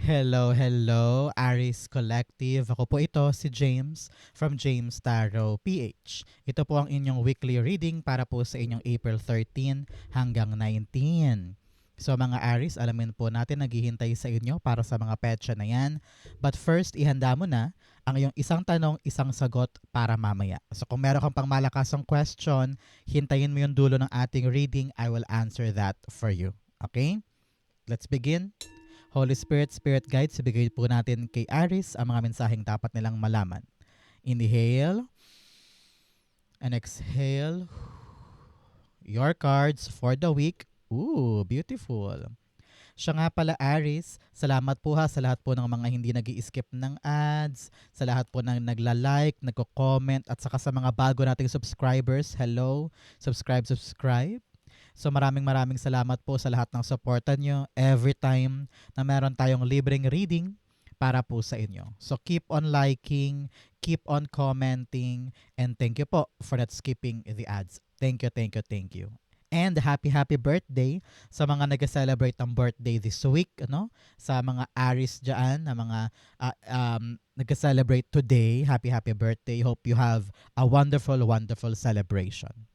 Hello, hello, Aries Collective. Ako po ito, si James from James Tarot PH. Ito po ang inyong weekly reading para po sa inyong April 13 hanggang 19. So mga Aries, alamin po natin naghihintay sa inyo para sa mga petsa na yan. But first, ihanda mo na ang iyong isang tanong, isang sagot para mamaya. So kung meron kang pang malakasang question, hintayin mo yung dulo ng ating reading. I will answer that for you. Okay? Let's begin. Holy Spirit, Spirit Guides, ibigay po natin kay Aries ang mga mensaheng dapat nilang malaman. Inhale and exhale your cards for the week. Ooh, beautiful. Siya nga pala Aries, salamat po ha sa lahat po ng mga hindi nag-i-skip ng ads, sa lahat po ng nagla-like, nagko-comment, at saka sa mga bago nating subscribers. Hello, subscribe, subscribe. So maraming salamat po sa lahat ng suporta nyo every time na meron tayong libreng reading para po sa inyo. So keep on liking, keep on commenting, and thank you po for not skipping the ads. Thank you, thank you, thank you. And happy birthday sa mga nag-celebrate ng birthday this week, no? Sa mga Aries dyan, na mga nag-celebrate today. Happy birthday. Hope you have a wonderful celebration.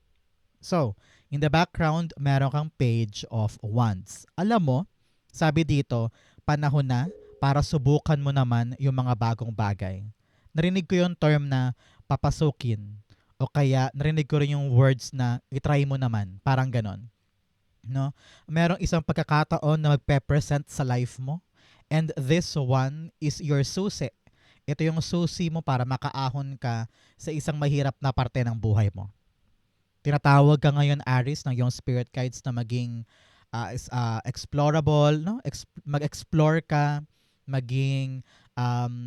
So, in the background, meron kang page of wands. Alam mo, sabi dito, panahon na para subukan mo naman yung mga bagong bagay. Narinig ko yung term na papasukin. O kaya narinig ko rin yung words na itry mo naman. Parang ganon. No? Merong isang pagkakataon na magpe-present sa life mo. And this one is your susi. Ito yung susi mo para makaahon ka sa isang mahirap na parte ng buhay mo. Tinatawag ka ngayon, Aries, ng iyong spirit guides na maging explorable, no? Mag-explore ka, maging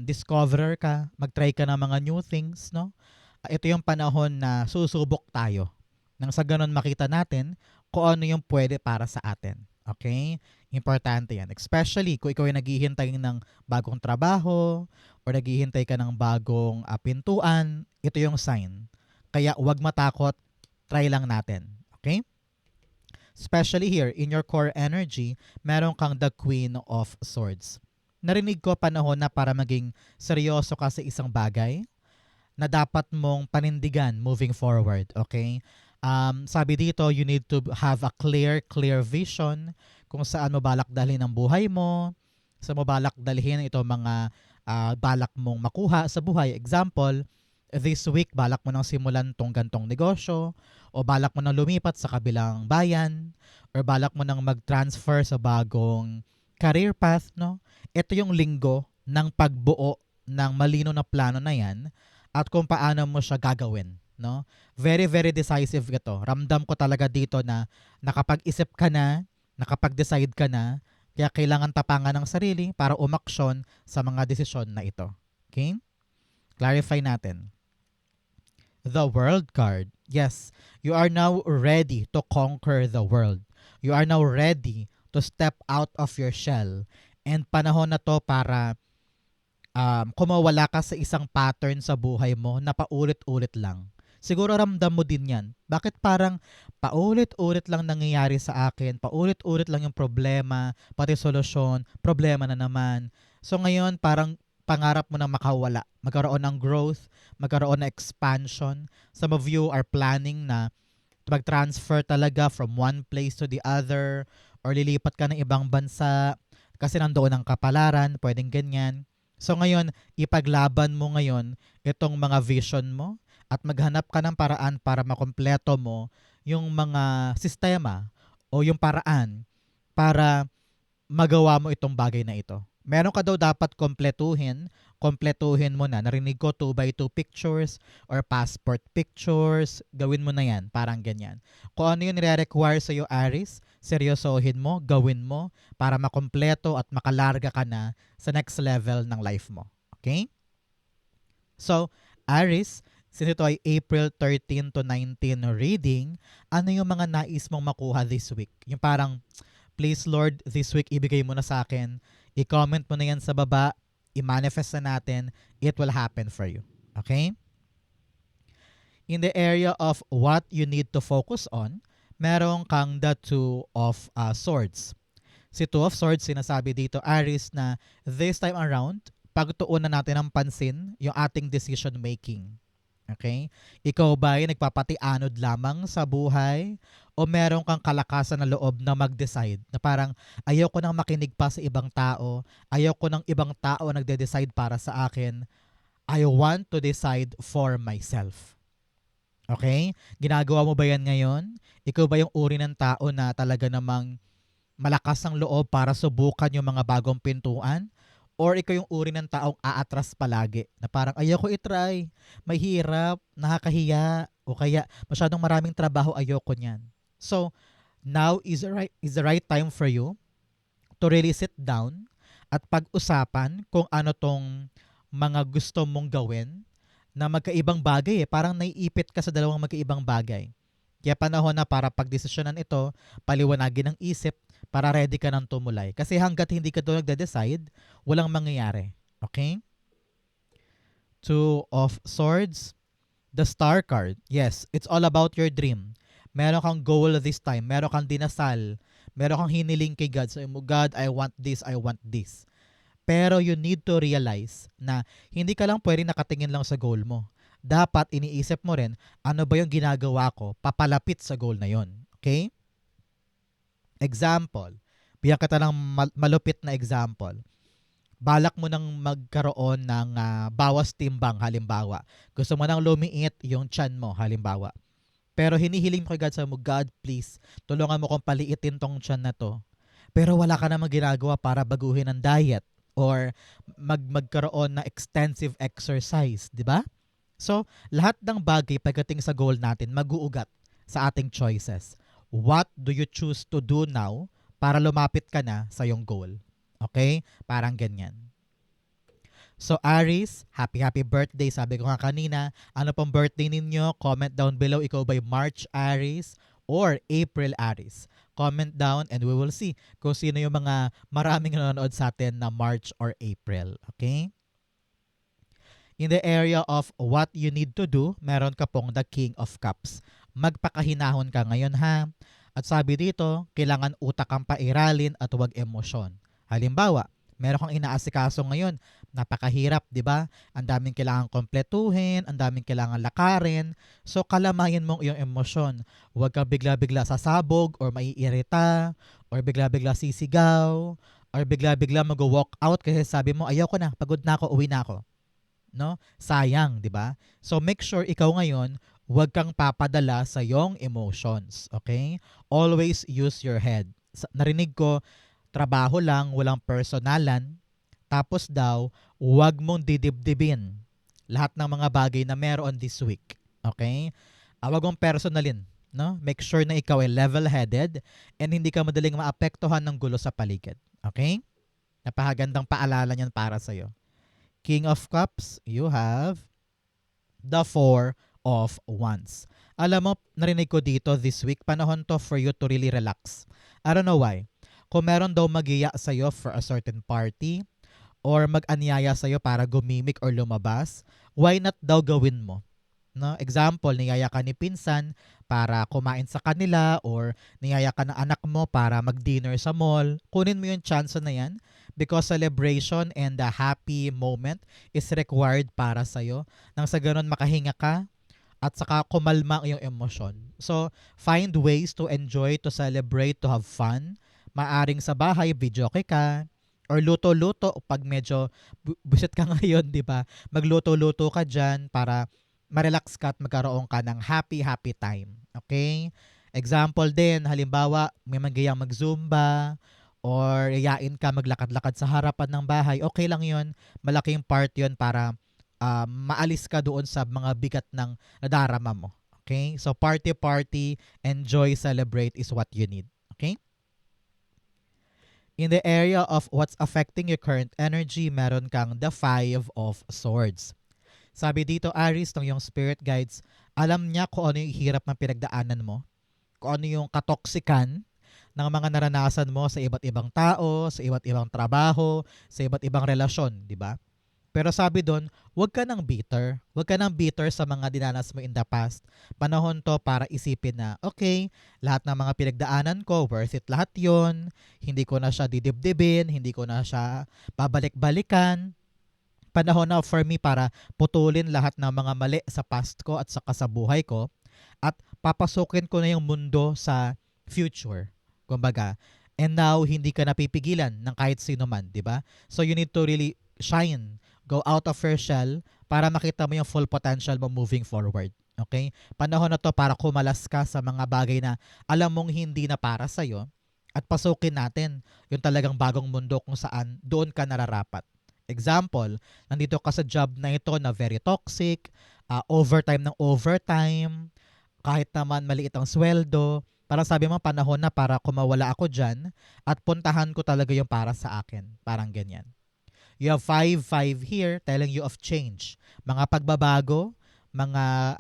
discoverer ka, mag-try ka ng mga new things, no? Ito yung panahon na susubok tayo. Nang sa ganun makita natin kung ano yung pwede para sa atin. Okay? Importante yan. Especially kung ikaw ay naghihintay ng bagong trabaho or naghihintay ka ng bagong pintuan, ito yung sign. Kaya huwag matakot, try lang natin. Okay? Especially here, in your core energy, meron kang the Queen of Swords. Narinig ko panahon na para maging seryoso ka sa isang bagay na dapat mong panindigan moving forward. Okay? Sabi dito, you need to have a clear vision kung saan mo balak dalhin ang buhay mo, sa mo balak dalhin ito mga balak mong makuha sa buhay. Example, this week balak mo nang simulan tong gantong negosyo, o balak mo nang lumipat sa kabilang bayan, or balak mo nang mag-transfer sa bagong career path, no? Ito yung linggo ng pagbuo ng malino na plano na yan at kung paano mo siya gagawin, no? Very decisive ito. Ramdam ko talaga dito na nakapag-isip ka na, nakapag-decide ka na, kaya kailangan tapangan ng sarili para umaksyon sa mga desisyon na ito. Okay? Clarify natin. The World card. Yes, you are now ready to conquer the world. You are now ready to step out of your shell. And panahon na to para kumawala ka sa isang pattern sa buhay mo na paulit-ulit lang. Siguro ramdam mo din yan. Bakit parang paulit-ulit lang nangyayari sa akin, paulit-ulit lang yung problema, pati solusyon, problema na naman. So ngayon parang pangarap mo na makawala, magkaroon ng growth, magkaroon ng expansion. Some of you are planning na mag-transfer talaga from one place to the other or lilipat ka ng ibang bansa kasi nandoon ang kapalaran, pwedeng ganyan. So ngayon, ipaglaban mo ngayon itong mga vision mo at maghanap ka ng paraan para makompleto mo yung mga sistema o yung paraan para magawa mo itong bagay na ito. Meron ka daw dapat kompletuhin mo na. Narinig ko 2x2 pictures or passport pictures. Gawin mo na yan, parang ganyan. Kung ano yung nire-require sa iyo, Aries, seryosohin mo, gawin mo para makompleto at makalarga ka na sa next level ng life mo. Okay? So, Aries, since ito ay April 13 to 19 reading, ano yung mga nais mong makuha this week? Yung parang, please Lord, this week ibigay mo na sa akin. I-comment mo na yan sa baba. I-manifest na natin. It will happen for you. Okay? In the area of what you need to focus on, meron kang the Two of Swords. Si Two of Swords, sinasabi dito, Aries, na this time around, pagtuunan natin ng pansin yung ating decision making. Okay? Ikaw ba ay nagpapatianod lamang sa buhay o meron kang kalakasan na loob na mag-decide na parang ayaw ko nang makinig pa sa ibang tao, ayaw ko ng ibang tao ang nagde-decide para sa akin, I want to decide for myself. Okay? Ginagawa mo ba yan ngayon? Ikaw ba yung uri ng tao na talaga namang malakas ang loob para subukan yung mga bagong pintuan? Or ikaw yung uri ng taong aatras palagi na parang ayoko itry, mahirap, nakakahiya, o kaya masyadong maraming trabaho, ayoko niyan. So, now is the right time for you to really sit down at pag-usapan kung ano tong mga gusto mong gawin na magkaibang bagay. Parang naiipit ka sa dalawang magkaibang bagay. Kaya panahon na para pagdesisyonan ito, paliwanagin ang isip para ready ka nang tumulay. Kasi hanggat hindi ka doon nagde-decide, walang mangyayari. Okay? Two of Swords, the Star card. Yes, it's all about your dream. Meron kang goal this time. Meron kang dinasal. Meron kang hiniling kay God. Sabi mo, God, I want this, I want this. Pero you need to realize na hindi ka lang pwede nakatingin lang sa goal mo. Dapat iniisip mo rin, ano ba yung ginagawa ko papalapit sa goal na yon. Okay? Example. Bigyan kita ng malupit na example. Balak mo nang magkaroon ng bawas timbang, halimbawa. Gusto mo nang lumiit yung tiyan mo, halimbawa. Pero hinihiling mo kay God, sa mo, God, please, tulungan mo kong paliitin tong tiyan na to. Pero wala ka namang ginagawa para baguhin ang diet or magkaroon na extensive exercise, di ba? So, lahat ng bagay pagdating sa goal natin, mag-uugat sa ating choices. What do you choose to do now para lumapit ka na sa iyong goal? Okay? Parang ganyan. So, Aries, happy birthday. Sabi ko nga kanina, ano pong birthday ninyo? Comment down below. Ikaw ba'y March Aries or April Aries? Comment down and we will see kung sino yung mga maraming nanonood sa atin na March or April. Okay? In the area of what you need to do, meron ka pong the King of Cups. Magpakahinahon ka ngayon ha. At sabi dito, kailangan utak kang pairalin at huwag emosyon. Halimbawa, meron kang inaasikaso ngayon, napakahirap, di ba? Ang daming kailangan kompletuhin, ang daming kailangan lakarin. So, kalamayin mong iyong emosyon. Huwag kang bigla-bigla sasabog or maiirita or bigla-bigla sisigaw or bigla-bigla mag-walk out kasi sabi mo, ayaw ko na, pagod na ako, uwi na ako. No? Sayang, di ba? So make sure ikaw ngayon, huwag kang papadala sa iyong emotions, okay? Always use your head. Narinig ko, trabaho lang, walang personalan. Tapos daw, huwag mong didibdibin lahat ng mga bagay na meron this week, okay? Huwag mong personalin, no? Make sure na ikaw ay level-headed and hindi ka madaling maapektuhan ng gulo sa paligid, okay? Napakagandang paalala niyan para sa'yo. King of Cups, you have the Four of Wands. Alam mo, narinig ko dito this week, panahon to for you to really relax. I don't know why. Kung meron daw mag-iya sa'yo for a certain party or mag-anyaya sa'yo para gumimik or lumabas, why not daw gawin mo? No? Example, niyaya ka ni pinsan para kumain sa kanila or niyaya ka ng anak mo para mag-dinner sa mall. Kunin mo yung chance na yan because celebration and the happy moment is required para sa'yo. Nang sa ganun makahinga ka at saka kumalma ang iyong emosyon. So, find ways to enjoy, to celebrate, to have fun. Maaring sa bahay, videoke ka, or luto-luto pag medyo busit ka ngayon, di ba? Magluto-luto ka dyan para ma-relax ka at magkaroon ka ng happy time. Okay? Example din, halimbawa, may magayang mag-zumba or yayain ka maglakad-lakad sa harapan ng bahay. Okay lang yun. Malaking part yun para maalis ka doon sa mga bigat ng nadarama mo. Okay? So, party, enjoy, celebrate is what you need. Okay? In the area of what's affecting your current energy, meron kang the Five of Swords. Sabi dito, Aries, ng yung spirit guides, alam niya kung ano yung hirap ng pinagdaanan mo, kung ano yung katoksikan ng mga naranasan mo sa iba't ibang tao, sa iba't ibang trabaho, sa iba't ibang relasyon, di ba? Pero sabi doon, huwag ka nang bitter. Huwag ka nang bitter sa mga dinanas mo in the past. Panahon to para isipin na, okay, lahat ng mga pinagdaanan ko, worth it lahat yon. Hindi ko na siya didibdibin, hindi ko na siya babalik-balikan. Panahon na for me para putulin lahat ng mga mali sa past ko at saka sa buhay ko at papasukin ko na yung mundo sa future. Kumbaga, and now hindi ka napipigilan ng kahit sino man, 'di ba? So you need to really shine, go out of your shell para makita mo yung full potential mo moving forward. Okay? Panahon na to para kumalas ka sa mga bagay na alam mong hindi na para sa'yo at pasukin natin yung talagang bagong mundo kung saan doon ka nararapat. Example, nandito ka sa job na ito na very toxic, overtime ng overtime, kahit naman maliit ang sweldo, parang sabi mo panahon na para kumawala ako dyan at puntahan ko talaga yung para sa akin. Parang ganyan. You have 5-5 here telling you of change. Mga pagbabago, mga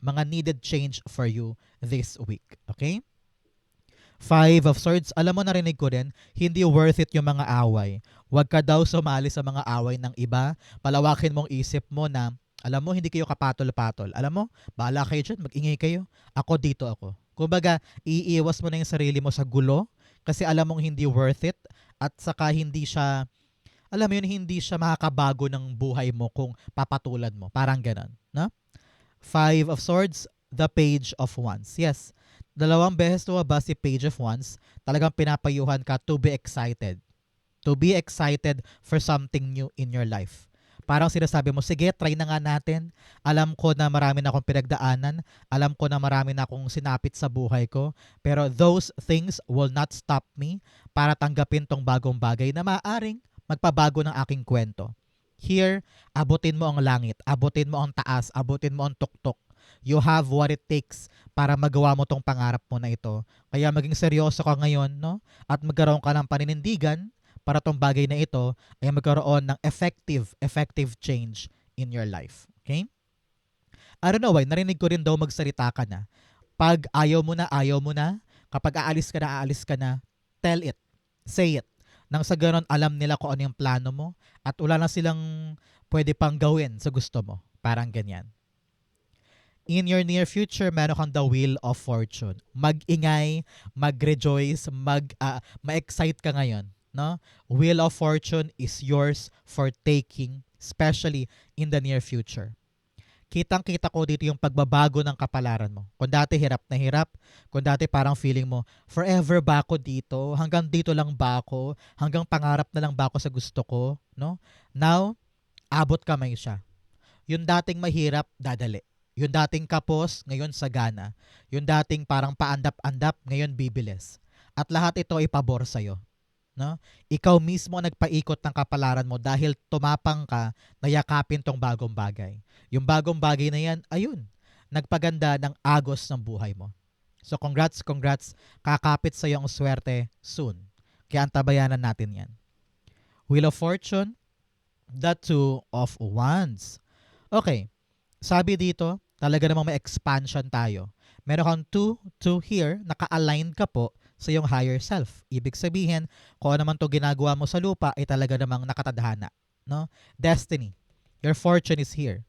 mga needed change for you this week. Okay? 5 of Swords, alam mo narinig ko din, hindi worth it yung mga away. Huwag ka daw sumali sa mga away ng iba. Palawakin mong isip mo na, alam mo, hindi kayo kapatol-patol. Alam mo, bahala kayo dyan, mag-ingay kayo. Ako dito ako. Kumbaga, iiwas mo na yung sarili mo sa gulo kasi alam mong hindi worth it at saka hindi siya, alam mo yun, hindi siya makakabago ng buhay mo kung papatulan mo. Parang ganon. No? 5 of Swords, the Page of Wands. Yes, dalawang beses lumabas si Page of Wands, talagang pinapayuhan ka to be excited. To be excited for something new in your life. Parang sinasabi mo, sige, try na nga natin. Alam ko na marami na akong pinagdaanan. Alam ko na marami na akong sinapit sa buhay ko. Pero those things will not stop me para tanggapin tong bagong bagay na maaaring magpabago ng aking kwento. Here, abutin mo ang langit, abutin mo ang taas, abutin mo ang tuktok. You have what it takes para magawa mo tong pangarap mo na ito. Kaya maging seryoso ka ngayon, no? At magkaroon ka ng paninindigan para tong bagay na ito ay magkaroon ng effective change in your life. Okay? I don't know why, narinig ko rin daw magsalita ka na. Pag ayaw mo na, ayaw mo na. Kapag aalis ka na, tell it. Say it. Nang sa ganon, alam nila kung ano yung plano mo at wala na silang pwede pang gawin sa gusto mo. Parang ganyan. In your near future, meron kang the Wheel of Fortune. Mag-ingay, mag-rejoice, ma-excite ka ngayon. No? Wheel of Fortune is yours for taking, especially in the near future. Kitang-kita ko dito yung pagbabago ng kapalaran mo. Kung dati hirap na hirap, kung dati parang feeling mo, forever ba ako dito? Hanggang dito lang ba ako? Hanggang pangarap na lang ba ako sa gusto ko? No? Now, abot kamay siya. Yung dating mahirap, dadali. Yung dating kapos, ngayon sagana. Yung dating parang paandap-andap, ngayon bibilis. At lahat ito ay pabor sa'yo. No? Ikaw mismo ang nagpaikot ng kapalaran mo dahil tumapang ka na yakapin tong bagong bagay. Yung bagong bagay na yan, ayun, nagpaganda ng agos ng buhay mo. So congrats, kakapit sa'yo ang swerte soon. Kaya antabayanan natin yan. Wheel of Fortune, the 2 of Wands. Okay, sabi dito, talaga namang may expansion tayo. Meron kang 2 here, naka-align ka po sa iyong higher self. Ibig sabihin, kung ano naman to ginagawa mo sa lupa ay talaga namang nakatadhana. No? Destiny. Your fortune is here.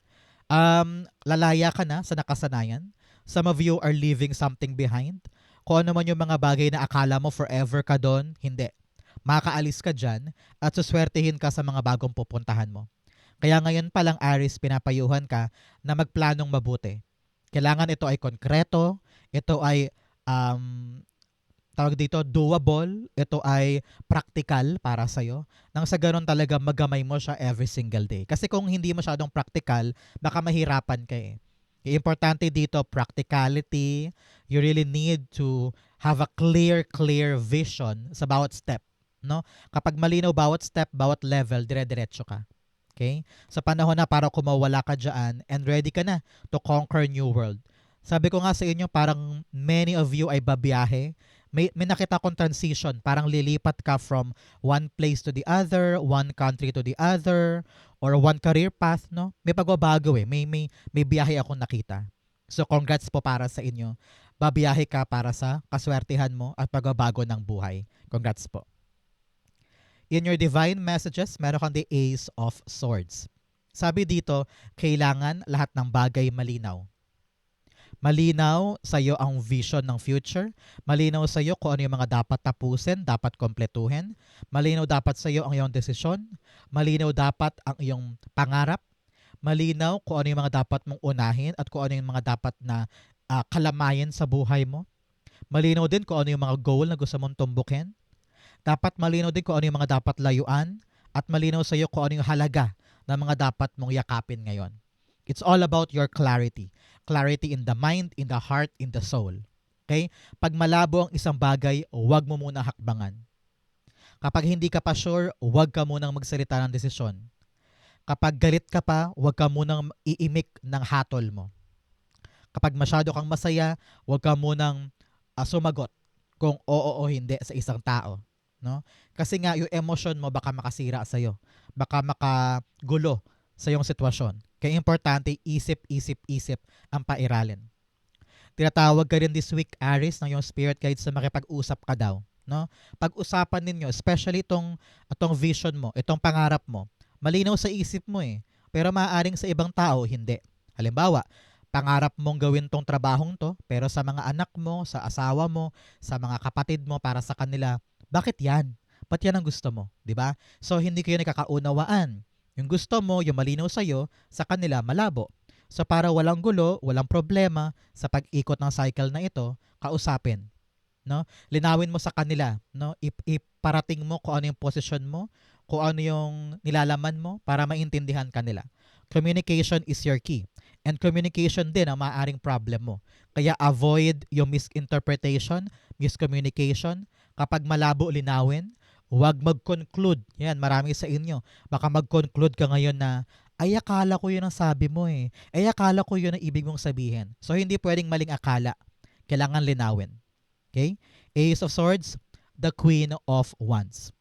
Lalaya ka na sa nakasanayan. Some of you are leaving something behind. Kung ano man yung mga bagay na akala mo forever ka doon, hindi. Makakaalis ka dyan at suswertehin ka sa mga bagong pupuntahan mo. Kaya ngayon pa lang, Aries, pinapayuhan ka na magplanong mabuti. Kailangan ito ay konkreto, ito ay tawag dito, doable, ito ay practical para sa'yo. Nang sa ganun talaga magamay mo siya every single day. Kasi kung hindi masyadong practical, baka mahirapan ka eh. Importante dito, practicality. You really need to have a clear vision sa bawat step. No? Kapag malinaw bawat step, bawat level, dire-diretso ka. Okay? Sa panahon na para kumawala ka dyan and ready ka na to conquer new world. Sabi ko nga sa inyo, parang many of you ay babiyahe. May nakita akong transition. Parang lilipat ka from one place to the other, one country to the other, or one career path, no? May pagbabago eh. May biyahe akong nakita. So congrats po para sa inyo. Babiyahe ka para sa kaswertihan mo at pagbabago ng buhay. Congrats po. In your divine messages, meron kang the Ace of Swords. Sabi dito, kailangan lahat ng bagay malinaw. Malinaw sa iyo ang vision ng future. Malinaw sa iyo kung ano yung mga dapat tapusin, dapat kompletuhin. Malinaw dapat sa iyo ang iyong desisyon. Malinaw dapat ang iyong pangarap. Malinaw kung ano yung mga dapat mong unahin at kung ano yung mga dapat na kalamayan sa buhay mo. Malinaw din kung ano yung mga goal na gusto mong tumbukin. Dapat malinaw din kung ano yung mga dapat layuan at malinaw sa iyo kung ano yung halaga ng mga dapat mong yakapin ngayon. It's all about your clarity. Clarity in the mind, in the heart, in the soul. Okay? Pag malabo ang isang bagay, huwag mo muna hakbangan. Kapag hindi ka pa sure, huwag ka munang magsalita ng desisyon. Kapag galit ka pa, huwag ka munang iimik ng hatol mo. Kapag masyado kang masaya, huwag ka munang sumagot kung oo o hindi sa isang tao. No? Kasi nga, yung emotion mo baka makasira sa'yo. Baka makagulo sa iyong sitwasyon. Kaya importante, isip ang pairalin. Tinatawag ka rin this week, Aries, ng iyong spirit guides na makipag-usap ka daw. No? Pag-usapan ninyo, especially itong vision mo, itong pangarap mo, malinaw sa isip mo eh. Pero maaaring sa ibang tao, hindi. Halimbawa, pangarap mong gawin tong trabahong to, pero sa mga anak mo, sa asawa mo, sa mga kapatid mo, para sa kanila, bakit yan? Ba't yan ang gusto mo? Diba? So, hindi kayo nakakaunawaan. Yung gusto mo, yung malinaw sa'yo, sa kanila malabo. So para walang gulo, walang problema sa pag-ikot ng cycle na ito, kausapin. No? Linawin mo sa kanila. No? Iparating mo kung ano yung position mo, kung ano yung nilalaman mo para maintindihan kanila. Communication is your key. And communication din ang maaaring problem mo. Kaya avoid yung misinterpretation, miscommunication. Kapag malabo, linawin. Huwag mag-conclude. Yan, marami sa inyo. Baka mag-conclude ka ngayon na, ay akala ko yun ang sabi mo eh. Ay akala ko yun ang ibig mong sabihin. So hindi pwedeng maling akala. Kailangan linawin. Okay? Ace of Swords, the Queen of Wands.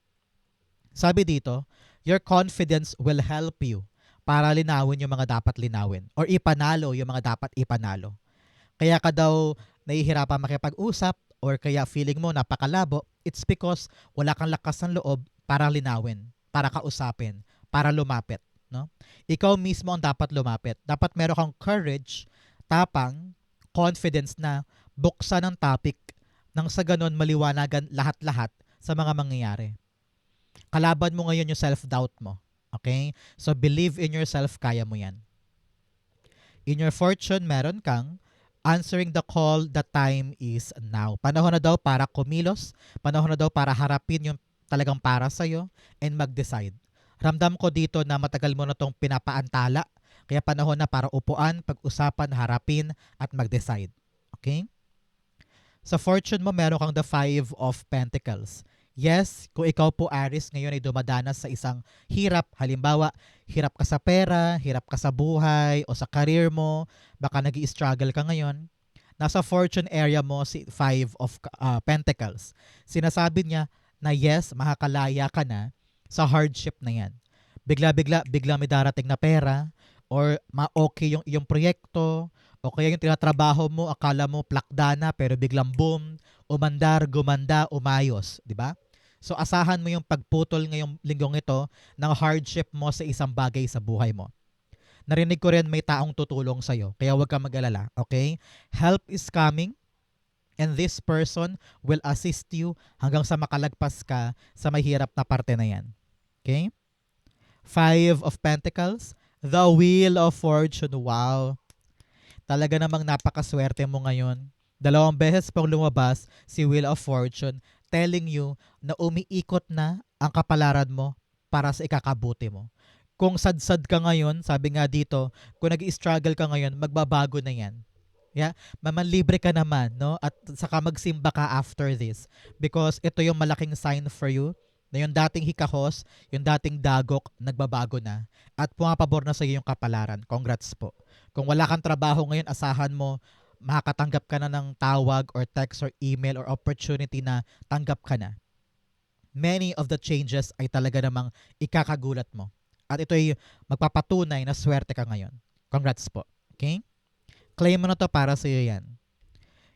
Sabi dito, your confidence will help you para linawin yung mga dapat linawin or ipanalo yung mga dapat ipanalo. Kaya ka daw nahihirapan makipag-usap or kaya feeling mo napakalabo, it's because wala kang lakas ng loob para linawin, para kausapin, para lumapit. No? Ikaw mismo ang dapat lumapit. Dapat meron kang courage, tapang, confidence na buksan ang topic nang sa ganon maliwanagan lahat-lahat sa mga mangyayari. Kalaban mo ngayon yung self-doubt mo. Okay? So believe in yourself, kaya mo yan. In your fortune, meron kang answering the call, the time is now. Panahon na daw para kumilos, panahon na daw para harapin yung talagang para sa'yo and mag-decide. Ramdam ko dito na matagal mo na itong pinapaantala, kaya panahon na para upuan, pag-usapan, harapin, at mag-decide. Okay? Sa fortune mo, meron kang the 5 of Pentacles. Yes, kung ikaw po, Aries, ngayon ay dumadanas sa isang hirap. Halimbawa, hirap ka sa pera, hirap ka sa buhay, o sa career mo, baka nag-i-struggle ka ngayon. Nasa fortune area mo, si 5 of Pentacles. Sinasabi niya na yes, makakalaya ka na sa hardship na yan. Bigla may darating na pera, or ma-okay yung iyong proyekto, o kaya yung tinatrabaho mo, akala mo plakda na, pero biglang boom, umandar, gumanda, umayos. Di ba? So asahan mo yung pagputol ngayong linggong ito ng hardship mo sa isang bagay sa buhay mo. Narinig ko rin may taong tutulong sa'yo, kaya huwag kang mag-alala. Okay? Help is coming, and this person will assist you hanggang sa makalagpas ka sa mahirap na parte na yan. Okay? 5 of Pentacles, the Wheel of Fortune. Wow! Talaga namang napakaswerte mo ngayon. 2 beses pang lumabas si Wheel of Fortune telling you na umiikot na ang kapalaran mo para sa ikakabuti mo. Kung sad-sad ka ngayon, sabi nga dito, kung nag-i-struggle ka ngayon, magbabago na yan. Yeah? Mamanlibre ka naman, no? At saka magsimba ka after this. Because ito yung malaking sign for you na yung dating hikahos, yung dating dagok, nagbabago na. At pumapabor na sa iyo yung kapalaran. Congrats po. Kung wala kang trabaho ngayon, asahan mo, makakatanggap ka na ng tawag or text or email or opportunity na tanggap ka na. Many of the changes ay talaga namang ikakagulat mo. At ito ay magpapatunay na swerte ka ngayon. Congrats po. Okay? Claim mo na to para sa iyo yan.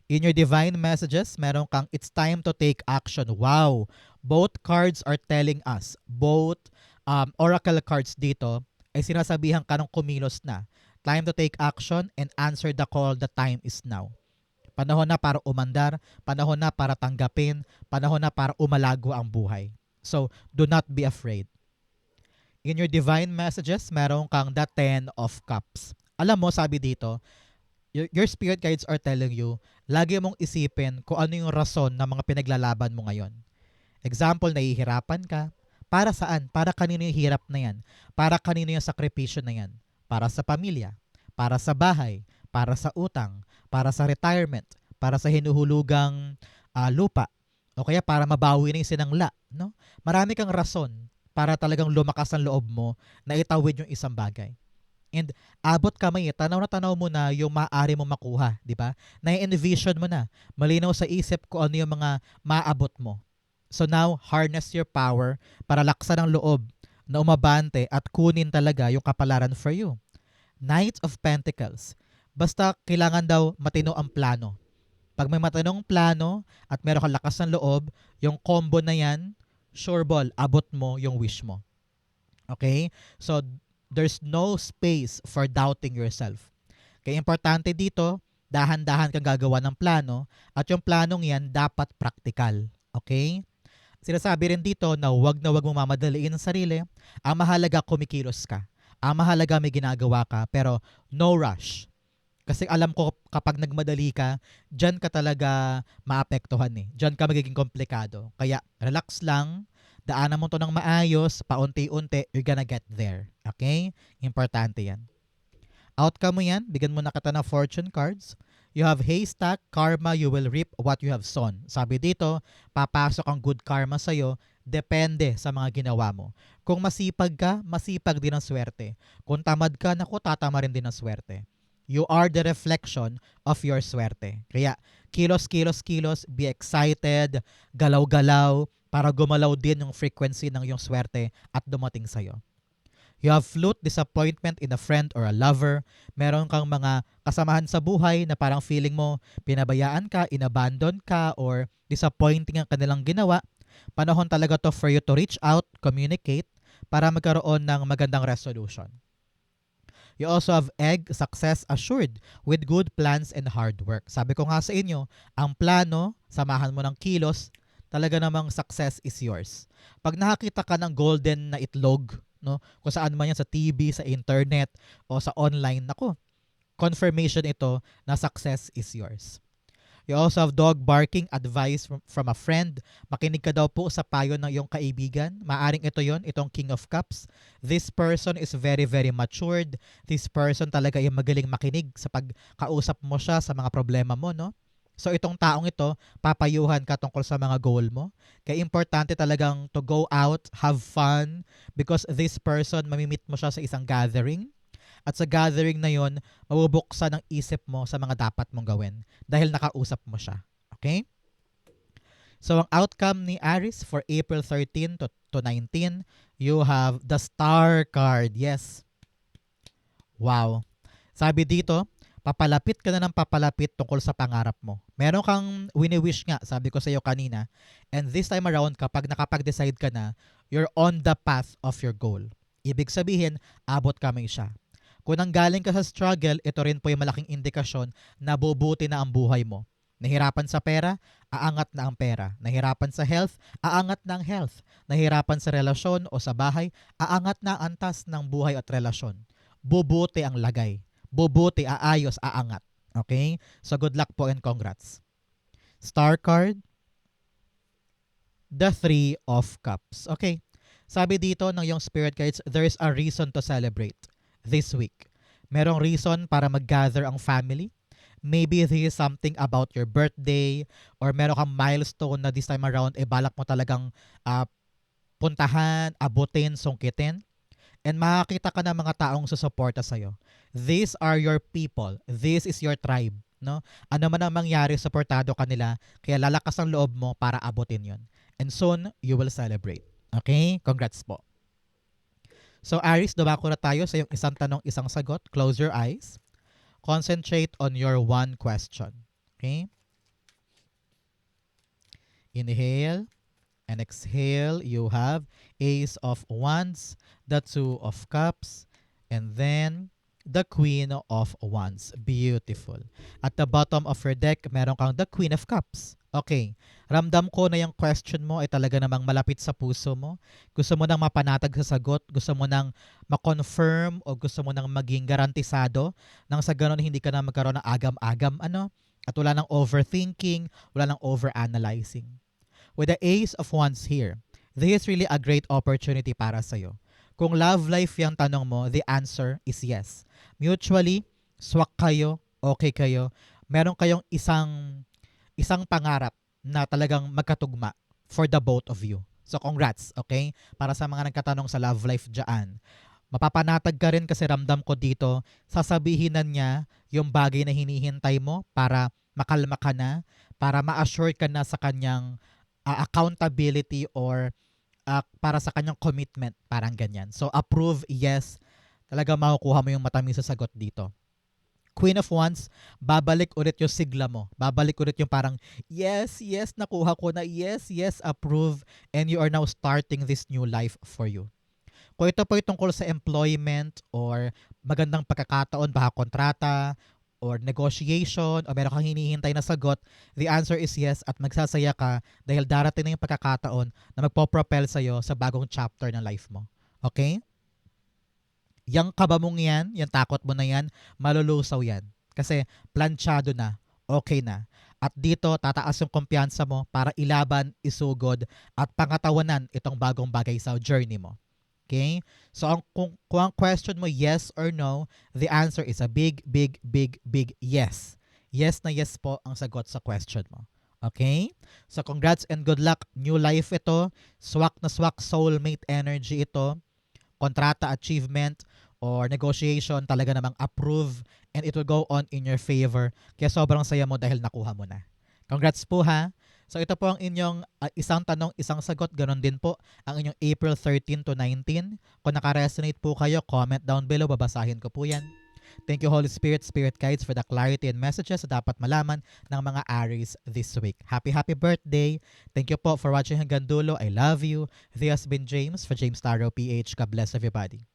In your divine messages, meron kang it's time to take action. Wow! Both cards are telling us, both oracle cards dito, ay sinasabihan ka ng kumilos na. Time to take action and answer the call, the time is now. Panahon na para umandar, panahon na para tanggapin, panahon na para umalago ang buhay. So, do not be afraid. In your divine messages, meron kang the 10 of Cups. Alam mo, sabi dito, your spirit guides are telling you, lagi mong isipin kung ano yung rason ng mga pinaglalaban mo ngayon. Example, nahihirapan ka. Para saan? Para kanino yung hirap na yan? Para kanino yung sakripisyo na yan? Para sa pamilya, para sa bahay, para sa utang, para sa retirement, para sa hinuhulugang lupa, o kaya para mabawi na yung sinangla. No? Marami kang rason para talagang lumakas ang loob mo na itawid yung isang bagay. And abot kamay, tanaw na tanaw mo na yung maaari mo makuha, di ba? Na-envision mo na, malinaw sa isip ko ano yung mga maabot mo. So now, harness your power para laksan ang loob na umabante at kunin talaga yung kapalaran for you. Knight of Pentacles. Basta kailangan daw matino ang plano. Pag may matinong plano at meron kang lakas ng loob, yung combo na yan, sure ball, abot mo yung wish mo. Okay? So, there's no space for doubting yourself. Kaya importante dito, dahan-dahan kang gagawa ng plano at yung planong yan dapat practical. Okay? Sinasabi rin dito na wag mo mamadaliin ang sarili. Ang mahalaga kumikilos ka. Ang mahalaga may ginagawa ka pero no rush. Kasi alam ko kapag nagmadali ka, dyan ka talaga maapektuhan eh. Dyan ka magiging komplikado. Kaya relax lang, daanan mo to ng maayos, paunti-unti, you're gonna get there. Okay? Importante yan. Outcome mo yan, bigyan mo na kita ng fortune cards. You have haystack, karma, you will reap what you have sown. Sabi dito, papasok ang good karma sa'yo, depende sa mga ginawa mo. Kung masipag ka, masipag din ang swerte. Kung tamad ka, naku, tatama rin din ang swerte. You are the reflection of your swerte. Kaya, kilos, be excited, galaw-galaw, para gumalaw din yung frequency ng iyong swerte at dumating sa'yo. You have flute, disappointment in a friend or a lover. Meron kang mga kasamahan sa buhay na parang feeling mo pinabayaan ka, inabandon ka, or disappointing ang kanilang ginawa. Panahon talaga to for you to reach out, communicate, para magkaroon ng magandang resolution. You also have egg, success assured with good plans and hard work. Sabi ko nga sa inyo, ang plano, samahan mo ng kilos, talaga namang success is yours. Pag nakakita ka ng golden na itlog, no, kung saan man yan sa TV, sa internet, o sa online, nako, confirmation ito na success is yours. You also have dog barking, advice from a friend. Makinig ka daw po sa payo ng iyong kaibigan. Maaring ito yon, itong King of Cups. This person is very, very matured. This person talaga ay magaling makinig sa pagkausap mo siya sa mga problema mo, no? So itong taong ito, papayuhan ka tungkol sa mga goal mo. Kaya importante talagang to go out, have fun, because this person, mamimit mo siya sa isang gathering. At sa gathering na yon, mabubuksan ang isip mo sa mga dapat mong gawin dahil nakausap mo siya. Okay? So ang outcome ni Aries for April 13 to 19, you have the Star card. Yes. Wow. Sabi dito, papalapit ka na ng papalapit tungkol sa pangarap mo. Meron kang wini-wish nga, sabi ko sa iyo kanina. And this time around, kapag nakapag-decide ka na, you're on the path of your goal. Ibig sabihin, abot kamay siya. Kung nanggaling ka sa struggle, ito rin po yung malaking indikasyon na bubuti na ang buhay mo. Nahirapan sa pera, aangat na ang pera. Nahirapan sa health, aangat na ang health. Nahirapan sa relasyon o sa bahay, aangat na ang antas ng buhay at relasyon. Bubuti ang lagay. Bubuti, aayos, aangat. Okay? So good luck po and congrats. Star card, the 3 of Cups. Okay. Sabi dito ng yung spirit guides, there is a reason to celebrate this week. Merong reason para mag-gather ang family. Maybe this is something about your birthday or meron kang milestone na this time around, balak mo talagang puntahan, abutin, sungkitin. And makakita ka ng mga taong susuporta sa'yo. These are your people. This is your tribe. No? Ano man ang mangyari, suportado ka nila. Kaya lalakas ang loob mo para abutin yon. And soon, you will celebrate. Okay? Congrats po. So Aries, dumako na tayo sa yung isang tanong, isang sagot. Close your eyes. Concentrate on your one question. Okay? Inhale and exhale. You have Ace of Wands, the Two of Cups, and then the Queen of Wands. Beautiful. At the bottom of your deck, meron kang the Queen of Cups. Okay. Ramdam ko na yung question mo ay talaga namang malapit sa puso mo. Gusto mo nang mapanatag sa sagot, gusto mo nang ma-confirm o gusto mo nang maging garantisado nang sa ganon hindi ka na magkaroon ng agam-agam at wala nang overthinking, wala nang overanalyzing. With the Ace of Wands here, this is really a great opportunity para sa'yo. Kung love life yung tanong mo, the answer is yes. Mutually, swak kayo, okay kayo, meron kayong isang pangarap na talagang magkatugma for the both of you. So congrats, okay? Para sa mga nagkatanong sa love life dyan. Mapapanatag ka rin kasi ramdam ko dito, sasabihin na niya yung bagay na hinihintay mo para makalma ka na, para ma-assure ka na sa kanyang accountability or para sa kanyang commitment, parang ganyan. So approve, yes, talaga makukuha mo yung matamis sa sagot dito. Queen of Wands, babalik ulit yung sigla mo. Babalik ulit yung parang, yes, yes, nakuha ko na, yes, yes, approve, and you are now starting this new life for you. Kung ito po ay tungkol sa employment or magandang pagkakataon, baka kontrata, or negotiation, o meron kang hinihintay na sagot, the answer is yes at magsasaya ka dahil darating na yung pagkakataon na magpo-propel sa'yo sa bagong chapter ng life mo. Okay? Yang kaba mong yan, yung takot mo na yan, malulusaw yan. Kasi planchado na, okay na. At dito, tataas yung kumpiyansa mo para ilaban, isugod, at pangatawanan itong bagong bagay sa journey mo. Okay? So, kung ang question mo yes or no, the answer is a big, big, big, big yes. Yes na yes po ang sagot sa question mo. Okay? So, congrats and good luck. New life ito. Swak na swak soulmate energy ito. Kontrata, achievement, or negotiation, talaga namang approve and it will go on in your favor. Kaya sobrang saya mo dahil nakuha mo na. Congrats po ha. So ito po ang inyong isang tanong, isang sagot. Ganon din po ang inyong April 13 to 19. Kung naka-resonate po kayo, comment down below. Babasahin ko po yan. Thank you Holy Spirit, Spirit Guides for the clarity and messages na dapat malaman ng mga Aries this week. Happy birthday! Thank you po for watching hanggang dulo. I love you. This has been James for James Taro PH. God bless everybody.